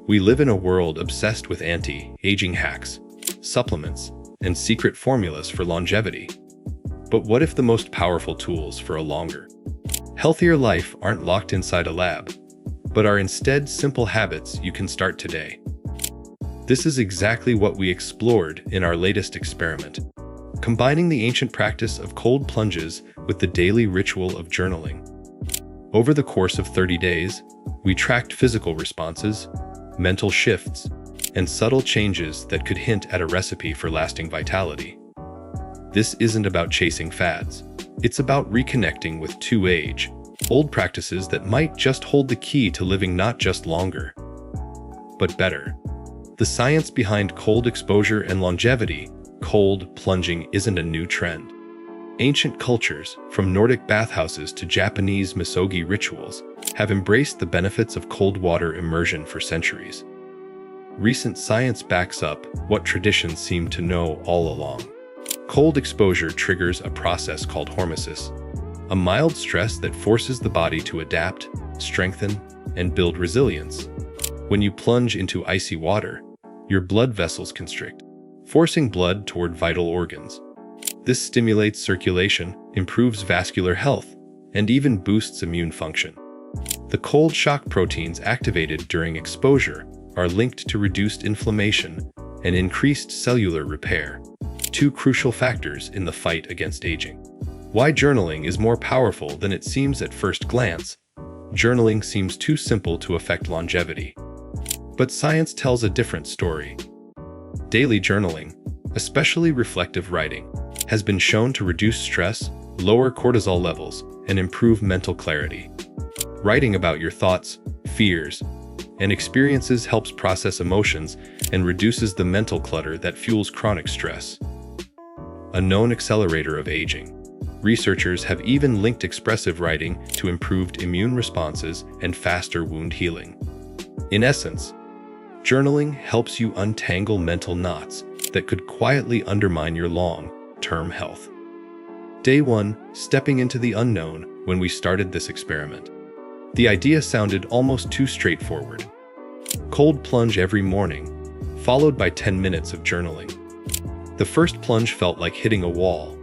We live in a world obsessed with anti-aging hacks, supplements, and secret formulas for longevity. But what if the most powerful tools for a longer, healthier life aren't locked inside a lab, but are instead simple habits you can start today? This is exactly what we explored in our latest experiment, combining the ancient practice of cold plunges with the daily ritual of journaling. Over the course of 30 days, we tracked physical responses, mental shifts, and subtle changes that could hint at a recipe for lasting vitality. This isn't about chasing fads. It's about reconnecting with old practices that might just hold the key to living not just longer, but better. The science behind cold exposure and longevity, cold plunging, isn't a new trend. Ancient cultures, from Nordic bathhouses to Japanese misogi rituals, have embraced the benefits of cold water immersion for centuries. Recent science backs up what traditions seem to know all along. Cold exposure triggers a process called hormesis, a mild stress that forces the body to adapt, strengthen, and build resilience. When you plunge into icy water, your blood vessels constrict, forcing blood toward vital organs. This stimulates circulation, improves vascular health, and even boosts immune function. The cold shock proteins activated during exposure are linked to reduced inflammation and increased cellular repair, two crucial factors in the fight against aging. Why journaling is more powerful than it seems at first glance. Journaling seems too simple to affect longevity. But science tells a different story. Daily journaling, especially reflective writing, has been shown to reduce stress, lower cortisol levels, and improve mental clarity. Writing about your thoughts, fears, and experiences helps process emotions and reduces the mental clutter that fuels chronic stress. A known accelerator of aging. Researchers have even linked expressive writing to improved immune responses and faster wound healing. In essence, journaling helps you untangle mental knots that could quietly undermine your long-term health. Day 1, stepping into the unknown. When we started this experiment, the idea sounded almost too straightforward. Cold plunge every morning, followed by 10 minutes of journaling. The first plunge felt like hitting a wall.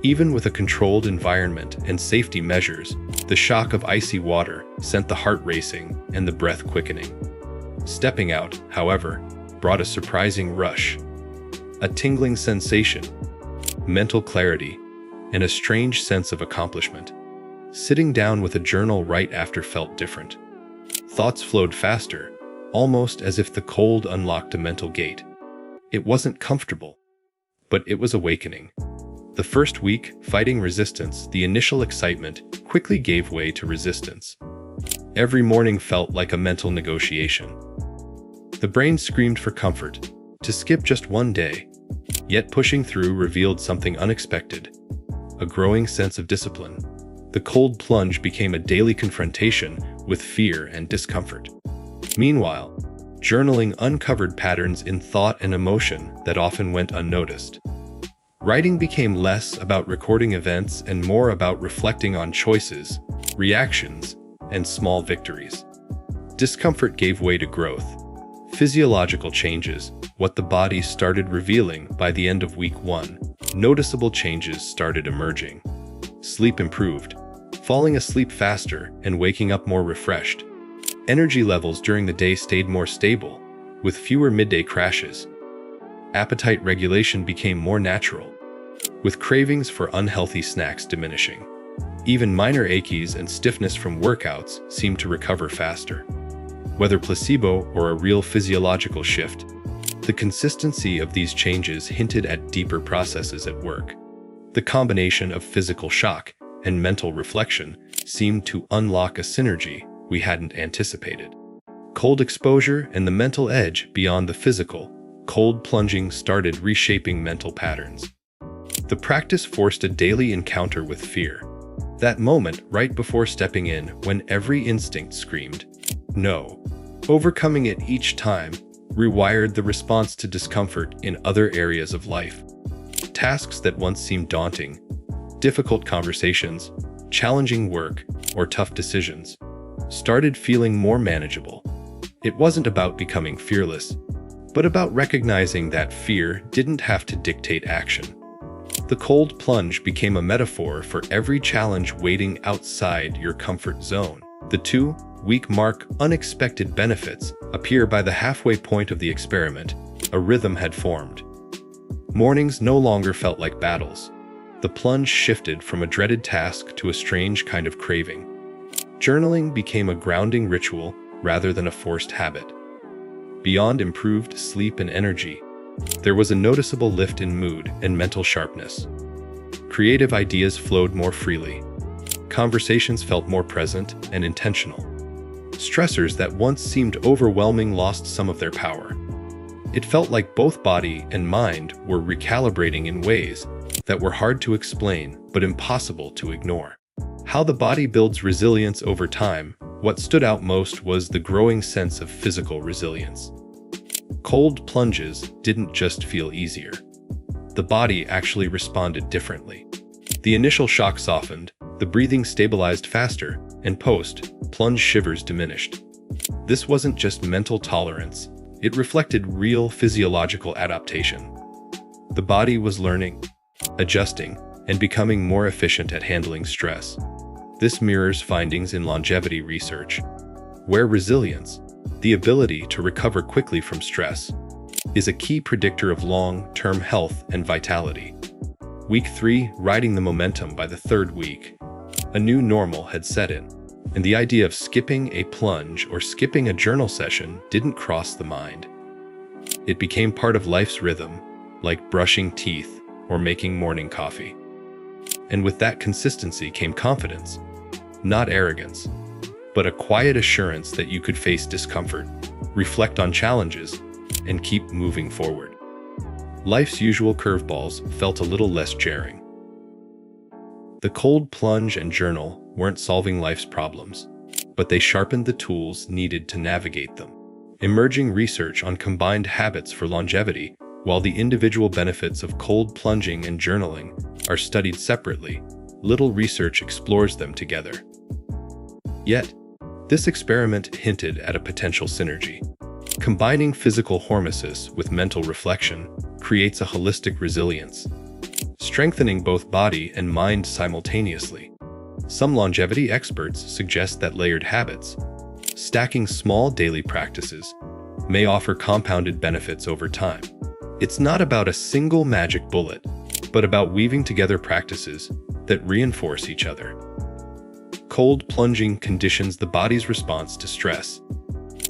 Even with a controlled environment and safety measures, the shock of icy water sent the heart racing and the breath quickening. Stepping out, however, brought a surprising rush, a tingling sensation, mental clarity, and a strange sense of accomplishment. Sitting down with a journal right after felt different. Thoughts flowed faster, almost as if the cold unlocked a mental gate. It wasn't comfortable, but it was awakening. The first week, fighting resistance, the initial excitement quickly gave way to resistance. Every morning felt like a mental negotiation. The brain screamed for comfort, to skip just one day, yet pushing through revealed something unexpected, a growing sense of discipline. The cold plunge became a daily confrontation with fear and discomfort. Meanwhile, journaling uncovered patterns in thought and emotion that often went unnoticed. Writing became less about recording events and more about reflecting on choices, reactions, and small victories. Discomfort gave way to growth. Physiological changes, what the body started revealing by the end of week 1. Noticeable changes started emerging. Sleep improved, falling asleep faster and waking up more refreshed. Energy levels during the day stayed more stable, with fewer midday crashes. Appetite regulation became more natural, with cravings for unhealthy snacks diminishing. Even minor aches and stiffness from workouts seemed to recover faster. Whether placebo or a real physiological shift, the consistency of these changes hinted at deeper processes at work. The combination of physical shock and mental reflection seemed to unlock a synergy we hadn't anticipated. Cold exposure and the mental edge beyond the physical, cold plunging started reshaping mental patterns. The practice forced a daily encounter with fear. That moment right before stepping in when every instinct screamed, no. Overcoming it each time rewired the response to discomfort in other areas of life. Tasks that once seemed daunting, difficult conversations, challenging work, or tough decisions, started feeling more manageable. It wasn't about becoming fearless, but about recognizing that fear didn't have to dictate action. The cold plunge became a metaphor for every challenge waiting outside your comfort zone. The 2-week mark, unexpected benefits appear by the halfway point of the experiment. A rhythm had formed. Mornings no longer felt like battles. The plunge shifted from a dreaded task to a strange kind of craving. Journaling became a grounding ritual rather than a forced habit. Beyond improved sleep and energy, there was a noticeable lift in mood and mental sharpness. Creative ideas flowed more freely. Conversations felt more present and intentional. Stressors that once seemed overwhelming lost some of their power. It felt like both body and mind were recalibrating in ways that were hard to explain but impossible to ignore. How the body builds resilience over time, what stood out most was the growing sense of physical resilience. Cold plunges didn't just feel easier. The body actually responded differently. The initial shock softened, the breathing stabilized faster, and post-plunge shivers diminished. This wasn't just mental tolerance, it reflected real physiological adaptation. The body was learning, adjusting, and becoming more efficient at handling stress. This mirrors findings in longevity research, where resilience, the ability to recover quickly from stress, is a key predictor of long-term health and vitality. Week 3, riding the momentum. By the 3rd week, a new normal had set in, and the idea of skipping a plunge or skipping a journal session didn't cross the mind. It became part of life's rhythm, like brushing teeth or making morning coffee. And with that consistency came confidence, not arrogance, but a quiet assurance that you could face discomfort, reflect on challenges, and keep moving forward. Life's usual curveballs felt a little less jarring. The cold plunge and journal weren't solving life's problems, but they sharpened the tools needed to navigate them. Emerging research on combined habits for longevity, while the individual benefits of cold plunging and journaling are studied separately, little research explores them together. Yet, this experiment hinted at a potential synergy. Combining physical hormesis with mental reflection creates a holistic resilience, strengthening both body and mind simultaneously. Some longevity experts suggest that layered habits, stacking small daily practices, may offer compounded benefits over time. It's not about a single magic bullet, but about weaving together practices that reinforce each other. Cold plunging conditions the body's response to stress,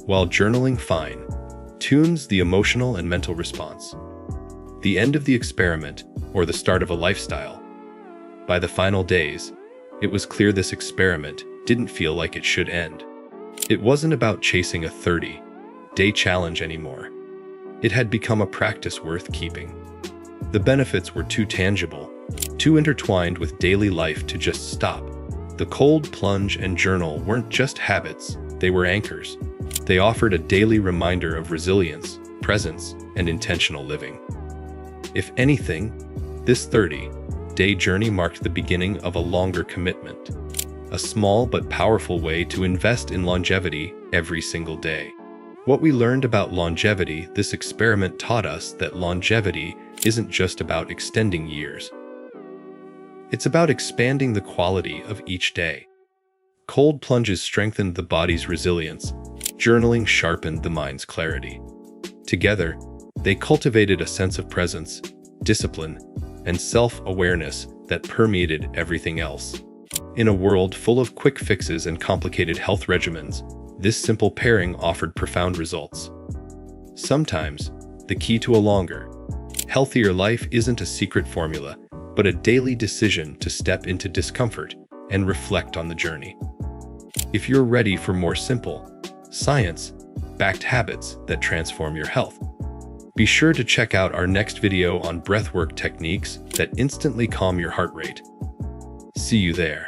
while journaling fine-tunes the emotional and mental response. The end of the experiment, or the start of a lifestyle. By the final days, it was clear this experiment didn't feel like it should end. It wasn't about chasing a 30-day challenge anymore. It had become a practice worth keeping. The benefits were too tangible, too intertwined with daily life to just stop. The cold plunge and journal weren't just habits, they were anchors. They offered a daily reminder of resilience, presence, and intentional living. If anything, this 30-day journey marked the beginning of a longer commitment, a small but powerful way to invest in longevity every single day. What we learned about longevity, this experiment taught us that longevity isn't just about extending years. It's about expanding the quality of each day. Cold plunges strengthened the body's resilience. Journaling sharpened the mind's clarity. Together, they cultivated a sense of presence, discipline, and self-awareness that permeated everything else. In a world full of quick fixes and complicated health regimens, this simple pairing offered profound results. Sometimes, the key to a longer, healthier life isn't a secret formula, but a daily decision to step into discomfort and reflect on the journey. If you're ready for more simple, science-backed habits that transform your health, be sure to check out our next video on breathwork techniques that instantly calm your heart rate. See you there.